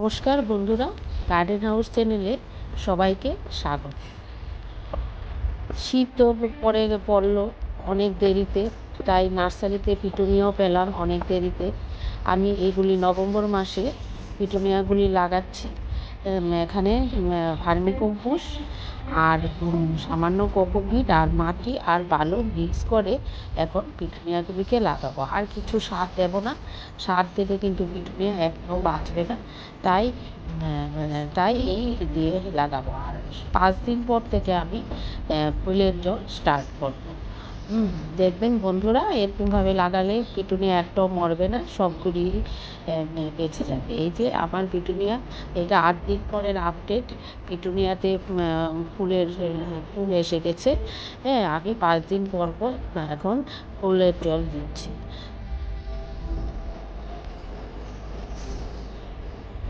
নমস্কার বন্ধুরা, garden house চ্যানেলে সবাইকে স্বাগত। শীত তো পড়লো অনেক দেরিতে, তাই নার্সারিতে পিটুনিয়াও পেলাম অনেক দেরিতে। আমি এইগুলি নভেম্বর মাসে পিটুনিয়াগুলি লাগাচ্ছি। এখানে ভার্মিকম্পোস্ট আর সামান্য কোকোপিট আর মাটি আর বালু মিক্স করে এখন পিটুনিয়াগুলিকে লাগাবো। আর কিছু সার দেবো না, সার দিলে কিন্তু পিটুনিয়া একদম বাঁচবে না। তাই তাই এই দিয়ে লাগাবো। আর 5 দিন পর থেকে আমি ফুলের জল স্টার্ট করবো। দেখবেন বন্ধুরা, এরকমভাবে লাগালে পিটুনিয়া একটাও মরবে না, সবগুলি বেঁচে যাবে। এই যে আমার পিটুনিয়া, এটা 8 দিন পরের আপডেট। পিটুনিয়াতে ফুল এসে গেছে। হ্যাঁ, আমি 5 দিন পর পর এখন ফুলের জল দিচ্ছি।